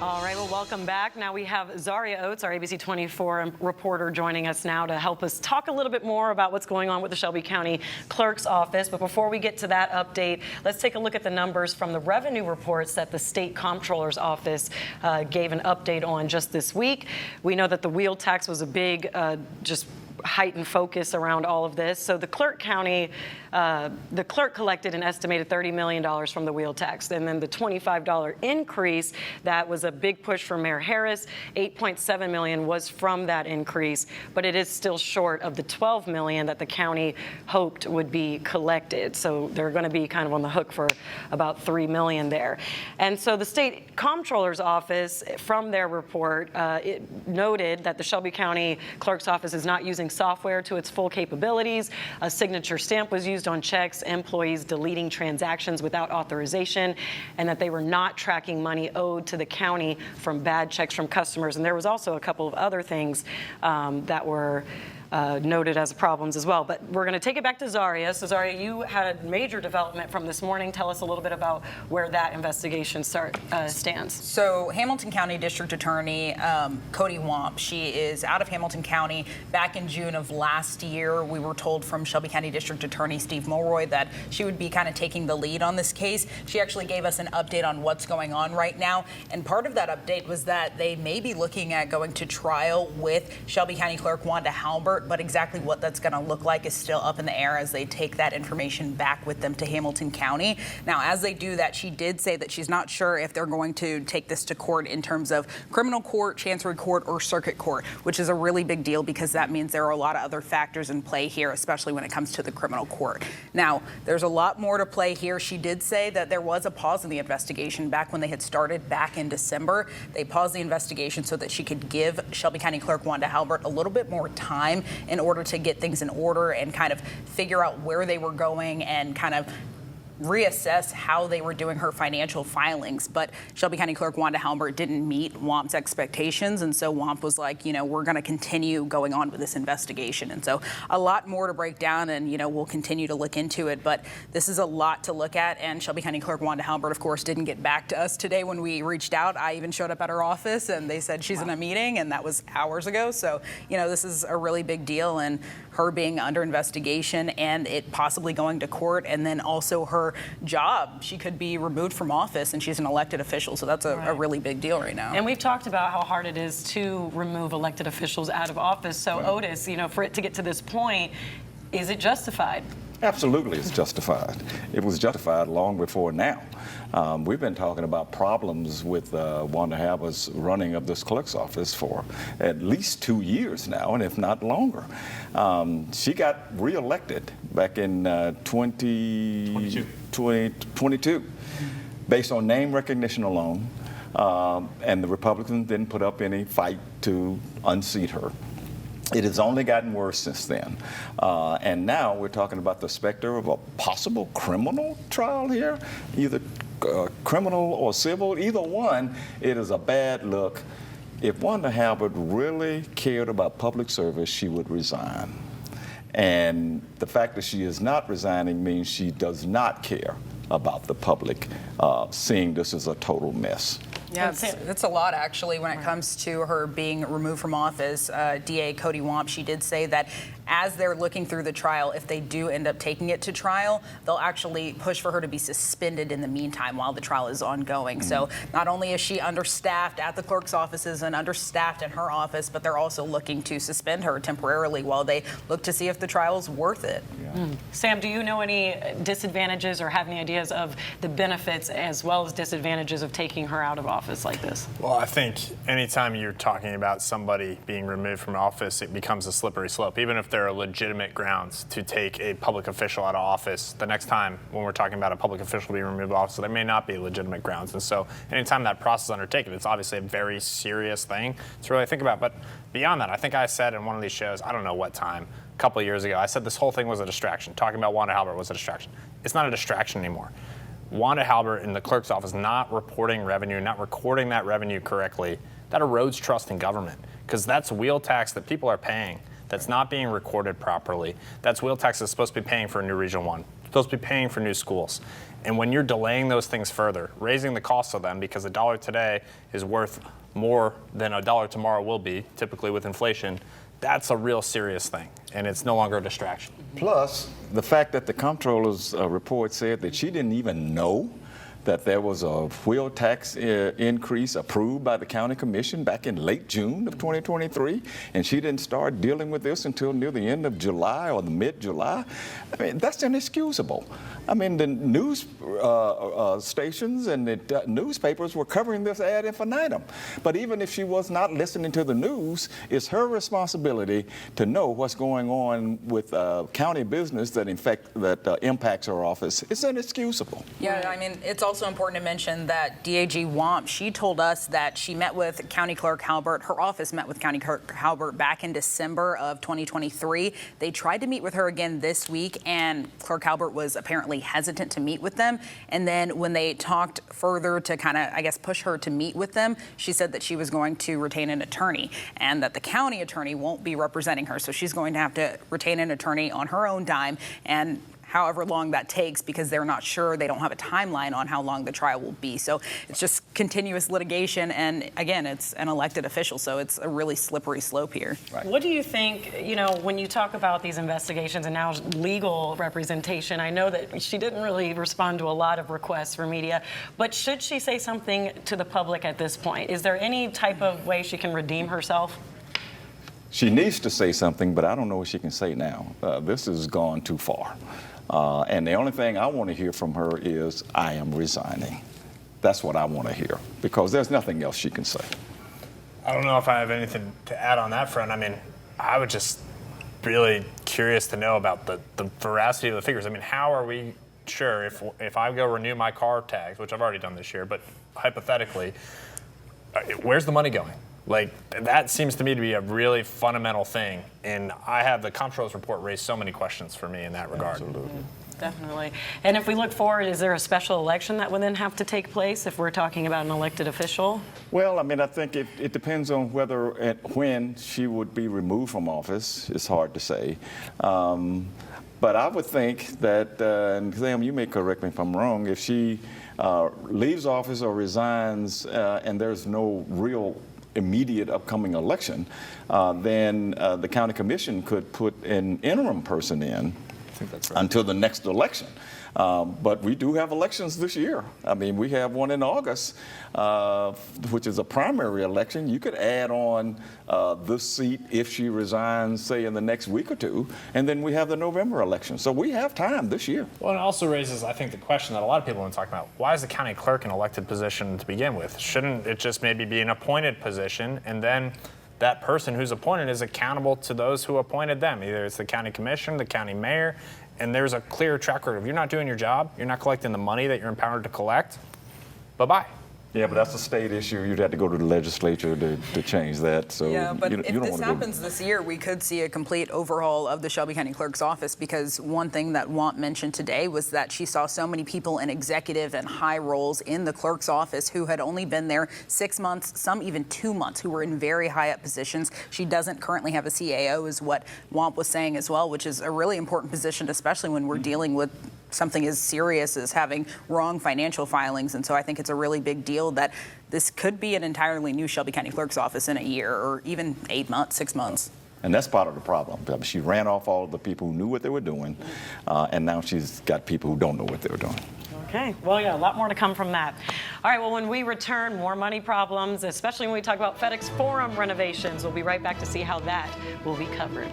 All right, well, welcome back. Now we have Zaria Oates, our ABC24 reporter, joining us now to help us talk a little bit more about what's going on with the Shelby County Clerk's office. But before we get to that update, let's take a look at the numbers from the revenue reports that the State Comptroller's Office gave an update on just this week. We know that the wheel tax was a big, just heightened focus around all of this. So the clerk collected an estimated $30 million from the wheel tax. And then the $25 increase, that was a big push for Mayor Harris. $8.7 million was from that increase, but it is still short of the $12 million that the county hoped would be collected. So they're going to be kind of on the hook for about $3 million there. And so the State Comptroller's Office, from their report, it noted that the Shelby County Clerk's Office is not using software to its full capabilities. A signature stamp was used on checks, employees deleting transactions without authorization, and that they were not tracking money owed to the county from bad checks from customers. And there was also a couple of other things that were noted as problems as well. But we're going to take it back to Zaria. So Zaria, you had a major development from this morning. Tell us a little bit about where that investigation stands. So Hamilton County District Attorney Cody Wamp, she is out of Hamilton County. Back in June of last year, we were told from Shelby County District Attorney Steve Mulroy that she would be kind of taking the lead on this case. She actually gave us an update on what's going on right now. And part of that update was that they may be looking at going to trial with Shelby County Clerk Wanda Halbert, but exactly what that's going to look like is still up in the air as they take that information back with them to Hamilton County. Now, as they do that, she did say that she's not sure if they're going to take this to court in terms of criminal court, chancery court, or circuit court, which is a really big deal because that means there are a lot of other factors in play here, especially when it comes to the criminal court. Now, there's a lot more to play here. She did say that there was a pause in the investigation back when they had started back in December. They paused the investigation so that she could give Shelby County Clerk Wanda Halbert a little bit more time in order to get things in order and kind of figure out where they were going and kind of reassess how they were doing her financial filings. But Shelby County Clerk Wanda Halbert didn't meet Wamp's expectations, and so Wamp was like, we're going to continue going on with this investigation. And so a lot more to break down, and we'll continue to look into it, but this is a lot to look at. And Shelby County Clerk Wanda Halbert, of course, didn't get back to us today when we reached out. I even showed up at her office and they said she's in a meeting, and that was hours ago. So this is a really big deal, and her being under investigation and it possibly going to court, and then also her job. She could be removed from office, and she's an elected official, so that's a really big deal right now. And we've talked about how hard it is to remove elected officials out of office. So Otis, for it to get to this point, is it justified? Absolutely, it's justified. It was justified long before now. We've been talking about problems with Wanda Halbert's running of this clerk's office for at least 2 years now, and if not longer. She got reelected back in 2022 based on name recognition alone, and the Republicans didn't put up any fight to unseat her. It has only gotten worse since then. And now we're talking about the specter of a possible criminal trial here, either criminal or civil, either one. It is a bad look. If Wanda Halbert really cared about public service, she would resign. And the fact that she is not resigning means she does not care about the public seeing this as a total mess. Yeah, it's a lot, actually, when it comes to her being removed from office. DA Cody Wamp, she did say that as they're looking through the trial, if they do end up taking it to trial, they'll actually push for her to be suspended in the meantime while the trial is ongoing. So not only is she understaffed at the clerk's offices and understaffed in her office, but they're also looking to suspend her temporarily while they look to see if the trial is worth it. Yeah. Sam, do you know any disadvantages or have any ideas of the benefits as well as disadvantages of taking her out of office like this? Well, I think anytime you're talking about somebody being removed from office, it becomes a slippery slope. Even if there are legitimate grounds to take a public official out of office, the next time when we're talking about a public official being removed from office, there may not be legitimate grounds. And so anytime that process is undertaken, it's obviously a very serious thing to really think about. But beyond that, I think I said in one of these shows, I don't know what time, a couple of years ago, I said this whole thing was a distraction. Talking about Wanda Halbert was a distraction. It's not a distraction anymore. Wanda Halbert in the clerk's office not reporting revenue, not recording that revenue correctly, that erodes trust in government, because that's wheel tax that people are paying that's not being recorded properly. That's wheel tax that's supposed to be paying for a new Region 1 supposed to be paying for new schools. And when you're delaying those things further, raising the cost of them because a dollar today is worth more than a dollar tomorrow will be, typically with inflation, that's a real serious thing, and it's no longer a distraction. Plus, the fact that the comptroller's report said that she didn't even know that there was a wheel tax increase approved by the county commission back in late June of 2023, and she didn't start dealing with this until near the end of July or the mid-July. I mean, that's inexcusable. I mean, the news stations and the newspapers were covering this ad infinitum. But even if she was not listening to the news, it's her responsibility to know what's going on with county business that impacts her office. It's inexcusable. Yeah, I mean, it's also important to mention that DAG Wamp, she told us that she met with County Clerk Halbert. Her office met with County Clerk Halbert back in December of 2023. They tried to meet with her again this week, and Clerk Halbert was apparently hesitant to meet with them. And then when they talked further to kind of, I guess, push her to meet with them, she said that she was going to retain an attorney and that the county attorney won't be representing her. So she's going to have to retain an attorney on her own dime, and however long that takes, because they're not sure, they don't have a timeline on how long the trial will be. So it's just continuous litigation, and again, it's an elected official, so it's a really slippery slope here. Right. What do you think, when you talk about these investigations and now legal representation, I know that she didn't really respond to a lot of requests for media, but should she say something to the public at this point? Is there any type of way she can redeem herself? She needs to say something, but I don't know what she can say now. This has gone too far. And the only thing I want to hear from her is, I am resigning. That's what I want to hear, because there's nothing else she can say. I don't know if I have anything to add on that front. I mean, I would just really curious to know about the veracity of the figures. I mean, how are we sure if I go renew my car tags, which I've already done this year, but hypothetically, where's the money going? Like, that seems to me to be a really fundamental thing. And I have the comptroller's report raised so many questions for me in that regard. Absolutely. Definitely. And if we look forward, is there a special election that would then have to take place if we're talking about an elected official? Well, I mean, I think it depends on whether and when she would be removed from office. It's hard to say. But I would think that, and Sam, you may correct me if I'm wrong, if she leaves office or resigns and there's no real immediate upcoming election, then the county commission could put an interim person in until the next election. But we do have elections this year. I mean, we have one in August, which is a primary election. You could add on this seat if she resigns, say, in the next week or two, and then we have the November election. So we have time this year. Well, it also raises, I think, the question that a lot of people have been talking about. Why is the county clerk an elected position to begin with? Shouldn't it just maybe be an appointed position, and then that person who's appointed is accountable to those who appointed them? Either it's the county commission, the county mayor, and there's a clear track record. If you're not doing your job, you're not collecting the money that you're empowered to collect, bye-bye. Yeah, but that's a state issue. You'd have to go to the legislature to change that. So Yeah, but you if don't this want to happens this year, we could see a complete overhaul of the Shelby County Clerk's office, because one thing that Wamp mentioned today was that she saw so many people in executive and high roles in the clerk's office who had only been there 6 months, some even 2 months, who were in very high up positions. She doesn't currently have a CAO, is what Wamp was saying as well, which is a really important position, especially when we're dealing with something as serious as having wrong financial filings. And so I think it's a really big deal that this could be an entirely new Shelby County Clerk's office in a year, or even 8 months, 6 months. And that's part of the problem. She ran off all of the people who knew what they were doing, and now she's got people who don't know what they were doing. Okay, well, yeah, a lot more to come from that. All right, well, when we return, more money problems, especially when we talk about FedEx Forum renovations. We'll be right back to see how that will be covered.